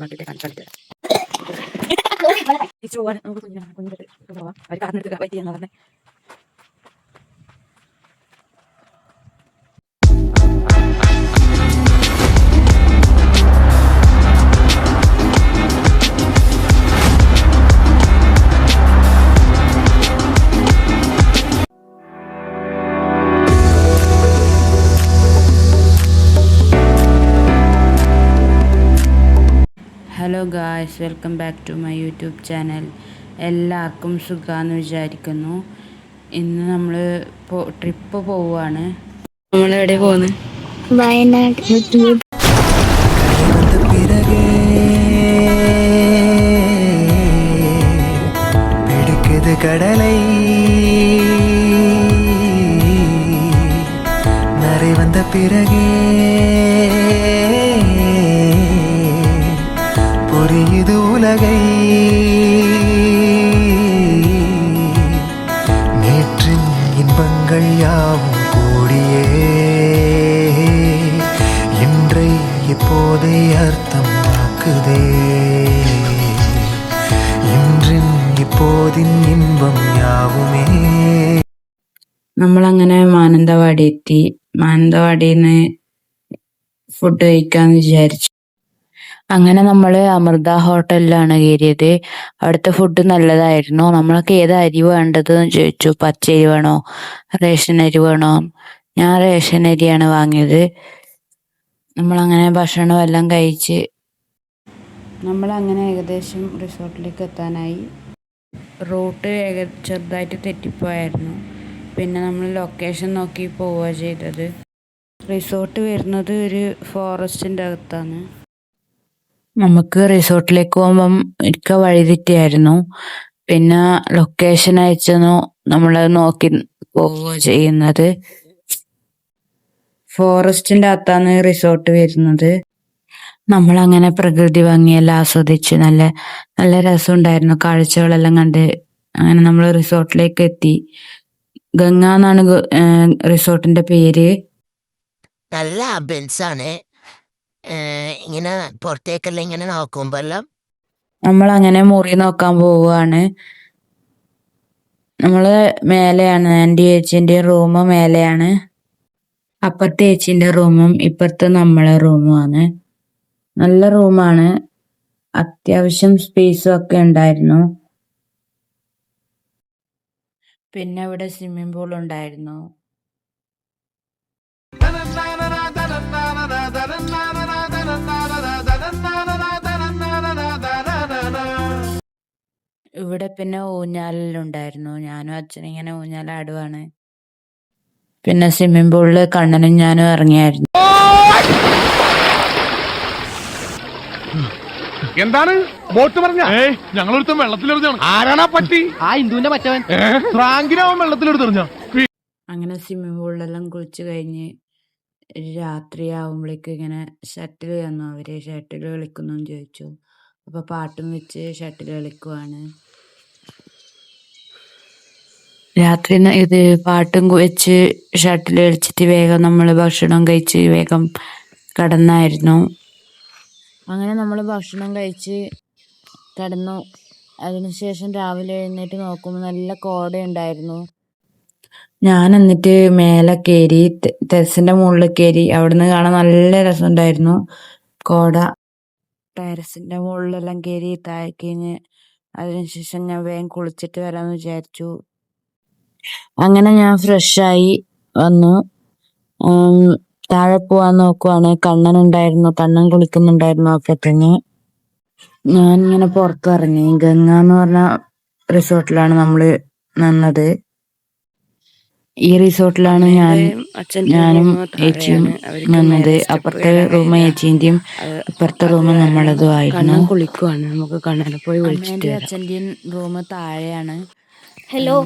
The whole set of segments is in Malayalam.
ബാക്കിയൊക്കെ കാണിച്ചാൽ തിരിച്ചു പോകാൻ നമുക്ക് കുഞ്ഞിട്ട് പോവാം. അവർ കാറിനെടുത്ത് വെയിറ്റ് ചെയ്യാന്ന് പറഞ്ഞത്. Hello guys, welcome back to my YouTube channel. എല്ലാവർക്കും സുഖമാണെന്ന് വിചാരിക്കുന്നു. ഇന്ന് നമ്മൾ ട്രിപ്പ് പോവുകയാണ്. നമ്മളെവിടെ പോകുന്നത്? വയനാട്. கடலை நரை வந்த பிறகே புரியுது உலகை நேற்றின் இன்பங்கள் யாவும் கூடியே இன்றை இப்போதை அர்த்தமாக்குதே இன்றின் இப்போதின் இன்பம் யாவுமே. നമ്മളങ്ങനെ മാനന്തവാടി എത്തി. മാനന്തവാടിയിൽ നിന്ന് ഫുഡ് കഴിക്കാന്ന് വിചാരിച്ചു. അങ്ങനെ നമ്മൾ അമൃത ഹോട്ടലിലാണ് കയറിയത്. അവിടുത്തെ ഫുഡ് നല്ലതായിരുന്നു. നമ്മൾക്ക് ഏത് അരി വേണ്ടതെന്ന് ചോദിച്ചു. പച്ചരി വേണോ റേഷൻ അരി വേണോ? ഞാൻ റേഷൻ അരിയാണ് വാങ്ങിയത്. നമ്മളങ്ങനെ ഭക്ഷണം എല്ലാം കഴിച്ച് നമ്മളങ്ങനെ ഏകദേശം റിസോർട്ടിലേക്ക് എത്താനായി. റൂട്ട് ചെറുതായിട്ട് തെറ്റിപ്പോയായിരുന്നു. പിന്നെ നമ്മൾ ലൊക്കേഷൻ നോക്കി പോവുക ചെയ്തത്. റിസോർട്ട് വരുന്നത് ഒരു ഫോറസ്റ്റിൻ്റെ അകത്താണ്. നമുക്ക് റിസോർട്ടിലേക്ക് പോകുമ്പം ഒരിക്കൽ വഴി തെറ്റിയായിരുന്നു. പിന്നെ ലൊക്കേഷൻ അയച്ചു നമ്മൾ നോക്കി പോവുക ചെയ്യുന്നത്. ഫോറസ്റ്റിൻ്റെ അകത്താണ് റിസോർട്ട് വരുന്നത്. നമ്മളങ്ങനെ പ്രകൃതി ഭംഗിയെല്ലാം ആസ്വദിച്ച് നല്ല നല്ല രസമുണ്ടായിരുന്നു. കാഴ്ചകളെല്ലാം കണ്ട് അങ്ങനെ നമ്മൾ റിസോർട്ടിലേക്ക് എത്തി. ഗംഗ എന്നാണ് റിസോർട്ടിന്റെ പേര്. നല്ല ആംബിയൻസ് ആണ്. ഇങ്ങനെ പുറത്തേക്കെല്ലാം ഇങ്ങനെ നോക്കുമ്പോഴെല്ലാം നമ്മൾ അങ്ങനെ മുറി നോക്കാൻ പോവുകയാണ്. നമ്മള് മേലെയാണ്. എൻ്റെ ചേച്ചീൻ്റെ റൂം മേലെയാണ്. അപ്പുറത്തെ ചേച്ചീൻ്റെ റൂമും ഇപ്പുറത്തെ നമ്മളെ റൂമുമാണ്. നല്ല റൂമാണ്. അത്യാവശ്യം സ്പേസും ഒക്കെ ഉണ്ടായിരുന്നു. പിന്നെ ഇവിടെ സ്വിമ്മിംഗ് പൂൾ ഉണ്ടായിരുന്നു. ഇവിടെ പിന്നെ ഊഞ്ഞാലുണ്ടായിരുന്നു. ഞാനും അച്ഛനും ഇങ്ങനെ ഊഞ്ഞാലാടുവാണ്. പിന്നെ സ്വിമ്മിംഗ് പൂളില് കണ്ണനും ഞാനും ഇറങ്ങിയായിരുന്നു. എന്താണ് ബോട്ട് പറഞ്ഞ? ഞങ്ങളൊരുത്തൻ വെള്ളത്തിലെറിഞ്ഞാണ്. ആരാണാ പറ്റി? ആ ഹിന്ദുവിന്റെ മറ്റവൻ ഫ്രാങ്കിനാവൻ വെള്ളത്തിലെടുത്തെറിഞ്ഞ. അങ്ങനെ സ്വിമ്മിംഗ് പൂളിലെല്ലാം കുളിച്ച് കഴിഞ്ഞ് രാത്രിയാവുമ്പോഴേക്കും ഇങ്ങനെ ഷട്ടിൽ തന്നു. അവര് ഷട്ടിൽ കളിക്കുന്നു ചോദിച്ചു. അപ്പൊ പാട്ടും വെച്ച് ഷട്ടിൽ കളിക്കുവാണ്. രാത്രി ഇത് പാട്ടും വെച്ച് ഷട്ടിൽ കളിച്ചിട്ട് വേഗം നമ്മൾ ഭക്ഷണം കഴിച്ച് വേഗം കിടന്നായിരുന്നു. അങ്ങനെ നമ്മൾ ഭക്ഷണം കഴിച്ച് കിടന്നു. അതിനുശേഷം രാവിലെ എഴുന്നേറ്റ് നോക്കുമ്പോൾ നല്ല കോടയുണ്ടായിരുന്നു. ഞാൻ എന്നിട്ട് മേലെ കയറി, ടെറസിന്റെ മുകളിൽ കയറി. അവിടുന്ന് കാണാൻ നല്ല രസമുണ്ടായിരുന്നു കോട. ടെറസിന്റെ മുകളിലെല്ലാം കയറി താഴേക്ക്. അതിനുശേഷം ഞാൻ വേഗം കുളിച്ചിട്ട് വരാമെന്ന് വിചാരിച്ചു. അങ്ങനെ ഞാൻ ഫ്രഷായി വന്നു. താഴെ പോവാൻ നോക്കുവാണ്. കണ്ണൻ ഉണ്ടായിരുന്നു. കണ്ണൻ കുളിക്കുന്നുണ്ടായിരുന്നു. അപ്പത്തിന് ഞാനിങ്ങനെ പുറത്തിറങ്ങി. ഗംഗ എന്ന് പറഞ്ഞ റിസോർട്ടിലാണ് നമ്മള് നിന്നത്. ഈ റിസോർട്ടിലാണ് ഞാനും ഏച്ചിയും നിന്നത്. അപ്പുറത്തെ റൂം ഏച്ചീന്റെയും ഇപ്പുറത്തെ റൂം നമ്മളതുമായിരുന്നു. കുളിക്കുവാണ്. നമുക്ക് കണ്ണനെ പോയി വിളിച്ചിട്ട് അച്ഛൻ്റെയും റൂം താഴെയാണ്. ഹലോ.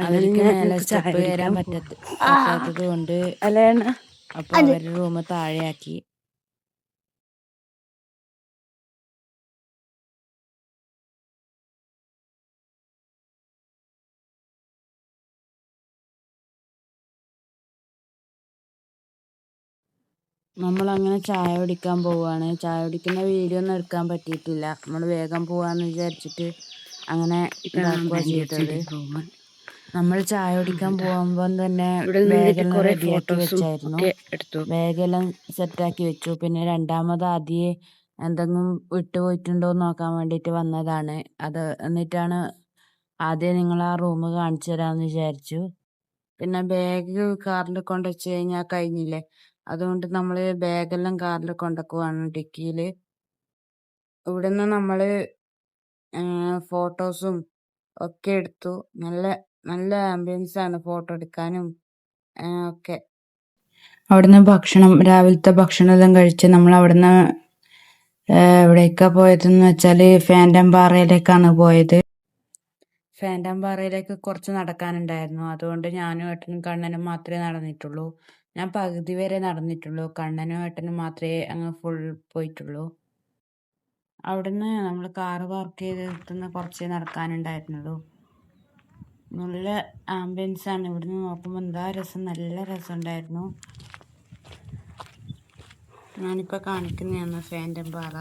അവർക്ക് മേലെ സ്റ്റെപ്പ് കയറാൻ പറ്റാത്തത് കൊണ്ട് അപ്പൊ അവരുടെ റൂം താഴെയാക്കി. നമ്മളങ്ങനെ ചായ കുടിക്കാൻ പോവാണ്. ചായ കുടിക്കുന്ന വീഡിയോ ഒന്നും എടുക്കാൻ പറ്റിയിട്ടില്ല. നമ്മൾ വേഗം പോവാന്ന് വിചാരിച്ചിട്ട് അങ്ങനെ ഇതാക്കുക ചെയ്തത്. നമ്മൾ ചായ കുടിക്കാൻ പോകുമ്പം തന്നെ ബാഗെല്ലാം റെഡിയാക്കി വെച്ചായിരുന്നു. ബാഗെല്ലാം സെറ്റാക്കി വെച്ചു. പിന്നെ രണ്ടാമത് ആദ്യമേ എന്തെങ്കിലും വിട്ടുപോയിട്ടുണ്ടോ എന്ന് നോക്കാൻ വേണ്ടിയിട്ട് വന്നതാണ്. എന്നിട്ടാണ് ആദ്യം നിങ്ങൾ ആ റൂം കാണിച്ചു തരാമെന്ന് വിചാരിച്ചു. പിന്നെ ബാഗ് കാറിൽ കൊണ്ടുവച്ച് കഴിഞ്ഞാൽ കഴിഞ്ഞില്ലേ. അതുകൊണ്ട് നമ്മൾ ബാഗെല്ലാം കാറിൽ കൊണ്ടുപോവാണ് ഡിക്കിയിൽ. ഇവിടുന്ന് നമ്മൾ ഫോട്ടോസും ഒക്കെ എടുത്തു. നല്ല നല്ല ആംബിയൻസ് ആണ് ഫോട്ടോ എടുക്കാനും ഒക്കെ. അവിടുന്ന് രാവിലത്തെ ഭക്ഷണം എല്ലാം കഴിച്ച് നമ്മൾ അവിടുന്ന് എവിടേക്കാ പോയതെന്ന് വെച്ചാൽ ഫാൻറ്റം പാറയിലേക്കാണ് പോയത്. ഫാൻറ്റം പാറയിലേക്ക് കുറച്ച് നടക്കാനുണ്ടായിരുന്നു. അതുകൊണ്ട് ഞാനും ഏട്ടനും കണ്ണനും മാത്രമേ നടന്നിട്ടുള്ളൂ. ഞാൻ പകുതി വരെ നടന്നിട്ടുള്ളൂ. കണ്ണനും ഏട്ടനും മാത്രമേ അങ്ങ് ഫുൾ പോയിട്ടുള്ളൂ. അവിടുന്ന് നമ്മൾ കാറ് പാർക്ക് ചെയ്തെടുത്തുനിന്ന് കുറച്ചേ നടക്കാനുണ്ടായിരുന്നുള്ളൂ. നല്ല ആംബിയൻസ് ആണ്. ഇവിടുന്ന് നോക്കുമ്പോൾ എന്താ രസം, നല്ല രസമുണ്ടായിരുന്നു. ഞാനിപ്പോൾ കാണിക്കുന്നതാണ് ഫാൻറ്റം പാറ.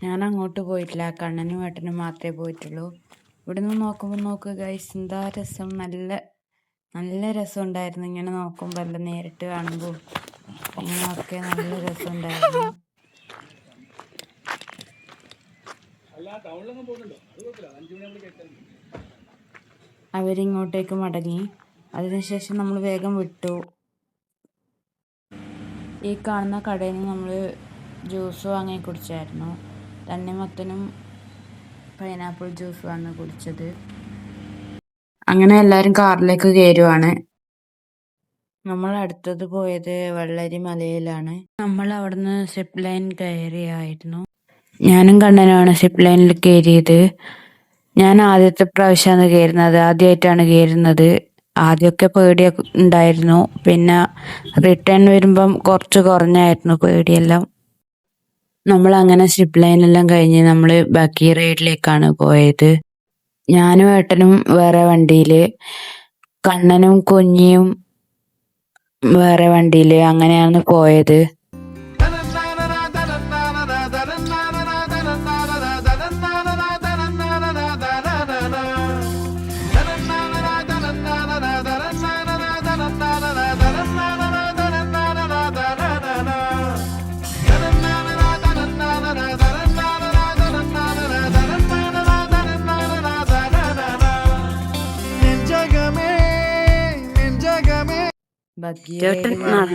ഞാൻ അങ്ങോട്ട് പോയിട്ടില്ല. കണ്ണനും ഏട്ടനും മാത്രമേ പോയിട്ടുള്ളൂ. ഇവിടുന്ന് നോക്കുമ്പോൾ നോക്കുക ഗൈസ്, എന്താ രസം, നല്ല നല്ല രസമുണ്ടായിരുന്നു. ഇങ്ങനെ നോക്കുമ്പോൾ എല്ലാം നേരിട്ട് കാണുമ്പോൾ ഇങ്ങനെയൊക്കെ നല്ല രസമുണ്ടായിരുന്നു. അവരിങ്ങോട്ടേക്ക് മടങ്ങി. അതിനുശേഷം നമ്മൾ വേഗം വിട്ടു. ഈ കാണുന്ന കടയിൽ നിന്ന് നമ്മൾ ജ്യൂസ് വാങ്ങി കുടിച്ചായിരുന്നു. തണ്ണിമത്തനും പൈനാപ്പിൾ ജ്യൂസുമാണ് കുടിച്ചത്. അങ്ങനെ എല്ലാവരും കാറിലേക്ക് കയറുവാണ്. നമ്മൾ അടുത്തത് പോയത് വെള്ളരി മലയിലാണ്. നമ്മൾ അവിടുന്ന് സിപ്പ് ലൈൻ കയറിയായിരുന്നു. ഞാനും കണ്ണനുമാണ് സിപ്പ് ലൈനിൽ കയറിയത്. ഞാൻ ആദ്യത്തെ പ്രാവശ്യമാണ് കയറുന്നത്, ആദ്യമായിട്ടാണ് കയറുന്നത്. ആദ്യമൊക്കെ പേടി ഉണ്ടായിരുന്നു. പിന്നെ റിട്ടേൺ വരുമ്പം കുറച്ച് കുറഞ്ഞായിരുന്നു പേടിയെല്ലാം. നമ്മൾ അങ്ങനെ സിപ്പ് ലൈനെല്ലാം കഴിഞ്ഞ് നമ്മൾ ബാക്കി റൈഡിലേക്കാണ് പോയത്. ഞാനും ഏട്ടനും വേറെ വണ്ടിയിൽ, കണ്ണനും കുഞ്ഞിയും വേറെ വണ്ടിയിൽ, അങ്ങനെയാണ് പോയത്.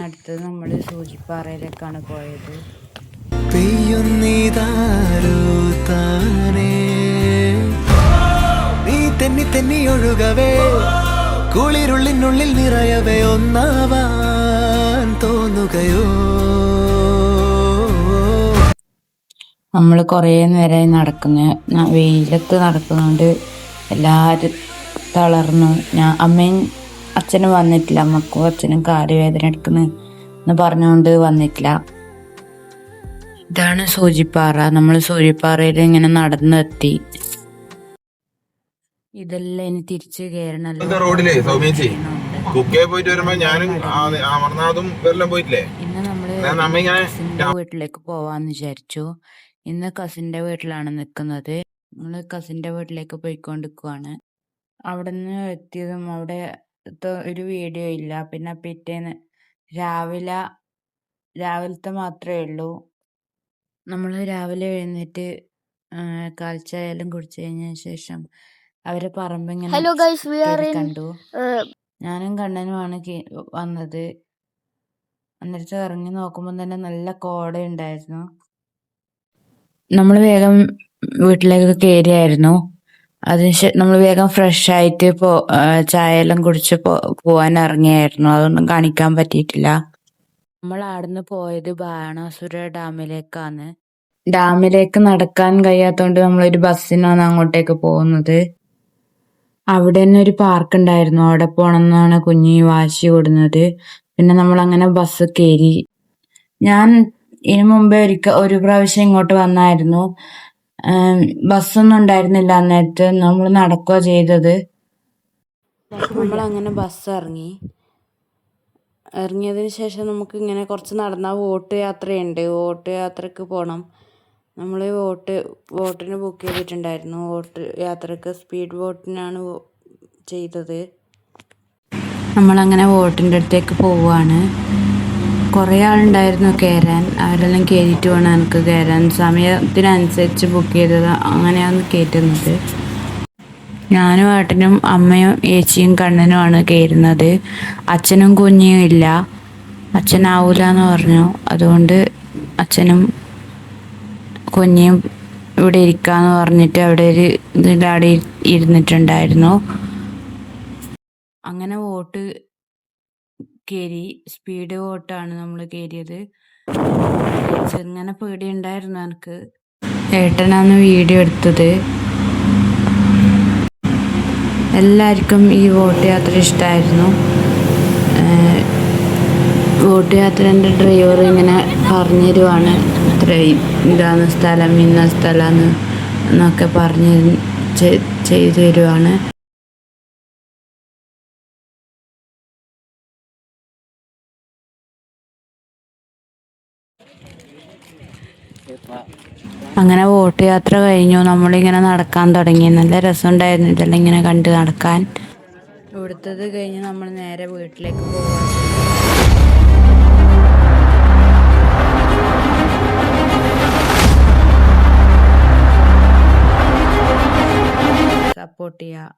അടുത്തത് നമ്മൾ സൂചിപ്പാറയിലേക്കാണ് പോയത്. പെയ്യുന്നിതാരോ താനേ നീ തെന്നി തെന്നി ഒഴുകവേ, കുളിരുള്ളിനുള്ളിൽ നിറയവേ ഒന്നാവാൻ തോന്നുകയോ. നമ്മൾ കുറേ നേരമായി വെയിലത്ത് നടക്കുന്നുണ്ട്. എല്ലാവരും തളർന്നു. അമ്മയും അച്ഛനും വന്നിട്ടില്ല. അമ്മക്കും അച്ഛനും കാലുവേദന എടുക്കുന്നു എന്ന് പറഞ്ഞുകൊണ്ട് വന്നിട്ടില്ല. ഇതാണ് സൂചിപ്പാറ. നമ്മൾ സൂചിപ്പാറയിൽ ഇങ്ങനെ നടന്നെത്തി. ഇതെല്ലാം ഇനി തിരിച്ചു കയറണല്ലോ. റോഡിലെ സൗമ്യേച്ചി കുക്കേ പോയിട്ട് വരുമ്പോ ഞാനും അമർനാഥും ഇവരെല്ലാം പോയിട്ടില്ലേ. ഇന്ന് നമ്മള് കസിന്റെ വീട്ടിലേക്ക് പോവാന്ന് വിചാരിച്ചു. ഇന്ന് കസിന്റെ വീട്ടിലാണ് നിൽക്കുന്നത്. നമ്മള് കസിന്റെ വീട്ടിലേക്ക് പോയിക്കൊണ്ടിരിക്കുവാണ്. അവിടെ നിന്ന് എത്തിയതും അവിടെ ഒരു വീഡിയോ ഇല്ല. പിന്നെ പിറ്റേന്ന് രാവിലത്തെ മാത്രമേ ഉള്ളൂ. നമ്മൾ രാവിലെ എഴുന്നേറ്റ് കാൽച്ചായാലും കുടിച്ചു കഴിഞ്ഞ ശേഷം അവരെ പറമ്പിങ്ങനെ Hello guys, we are in കണ്ടു. ഞാനും കണ്ണനുമാണ് വന്നത്. എന്നിട്ട് ഇറങ്ങി നോക്കുമ്പോൾ തന്നെ നല്ല കോട ഉണ്ടായിരുന്നു. നമ്മൾ വേഗം വീട്ടിലേക്ക് കയറിയായിരുന്നു. നമ്മൾ വേഗം ഫ്രഷ് ആയിട്ട് ചായ എല്ലാം കുടിച്ച് പോവാൻ ഇറങ്ങിയായിരുന്നു. അതൊന്നും കാണിക്കാൻ പറ്റിയിട്ടില്ല. നമ്മൾ അവിടുന്ന് പോയത് ബാണാസുര ഡാമിലേക്കാണ്. ഡാമിലേക്ക് നടക്കാൻ കഴിയാത്തതുകൊണ്ട് നമ്മളൊരു ബസ്സിനാണ് അങ്ങോട്ടേക്ക് പോകുന്നത്. അവിടെ തന്നെ ഒരു പാർക്ക് ഉണ്ടായിരുന്നു. അവിടെ പോകണമെന്നാണ് കുഞ്ഞി വാശി കൂടുന്നത്. പിന്നെ നമ്മൾ അങ്ങനെ ബസ് കയറി. ഞാൻ ഇതിനു മുമ്പേ ഒരു പ്രാവശ്യം ഇങ്ങോട്ട് വന്നായിരുന്നു. ബസ്സൊന്നും ഉണ്ടായിരുന്നില്ല അന്നേരത്ത്. നമ്മൾ നടക്കുക ചെയ്തത്. നമ്മൾ അങ്ങനെ ബസ് ഇറങ്ങി. ഇറങ്ങിയതിന് ശേഷം നമുക്ക് ഇങ്ങനെ കുറച്ച് നടന്നാൽ വോട്ട് യാത്രയുണ്ട്. വോട്ട് യാത്രക്ക് പോകണം. നമ്മൾ വോട്ടിന് ബുക്ക് ചെയ്തിട്ടുണ്ടായിരുന്നു. വോട്ട് യാത്രക്ക് സ്പീഡ് ബോട്ടിനാണ് ചെയ്തത്. നമ്മളങ്ങനെ വോട്ടിൻ്റെ അടുത്തേക്ക് പോവുകയാണ്. കുറേ ആളുണ്ടായിരുന്നു കയറാൻ. അവരെല്ലാം കയറിയിട്ട് വേണം എനിക്ക് കയറാൻ. സമയത്തിനനുസരിച്ച് ബുക്ക് ചെയ്തത് അങ്ങനെയാണ് കയറ്റുന്നത്. ഞാനും ഏട്ടനും അമ്മയും ഏച്ചിയും കണ്ണനുമാണ് കയറുന്നത്. അച്ഛനും കുഞ്ഞിയും ഇല്ല. അച്ഛനാവൂല എന്ന് പറഞ്ഞു. അതുകൊണ്ട് അച്ഛനും കുഞ്ഞിയും ഇവിടെ ഇരിക്കാന്ന് പറഞ്ഞിട്ട് അവിടെ ഒരു ഇതിലാടെ ഇരുന്നിട്ടുണ്ടായിരുന്നു. അങ്ങനെ വോട്ട് കയറി. സ്പീഡ് വോട്ടാണ് നമ്മൾ കയറിയത്. ചെറുങ്ങനെ പേടിയുണ്ടായിരുന്നു എനിക്ക്. ഏട്ടനാണ് വീഡിയോ എടുത്തത്. എല്ലാവർക്കും ഈ വോട്ട് യാത്ര ഇഷ്ടമായിരുന്നു. വോട്ട് യാത്രേൻ്റെ ഡ്രൈവർ ഇങ്ങനെ പറഞ്ഞു തരുവാണ്, ഇതാണ് സ്ഥലം, ഇന്ന സ്ഥലമാണ് എന്നൊക്കെ പറഞ്ഞ് ചെയ്തു തരുവാണ്. അങ്ങനെ വോട്ട് യാത്ര കഴിഞ്ഞു. നമ്മളിങ്ങനെ നടക്കാൻ തുടങ്ങി. നല്ല രസമുണ്ടായിരുന്നു ഇതെല്ലാം ഇങ്ങനെ കണ്ട് നടക്കാൻ. ഇവിടുത്തത് കഴിഞ്ഞ് നമ്മൾ നേരെ വീട്ടിലേക്ക് പോകാം. സപ്പോർട്ട് ചെയ്യുക.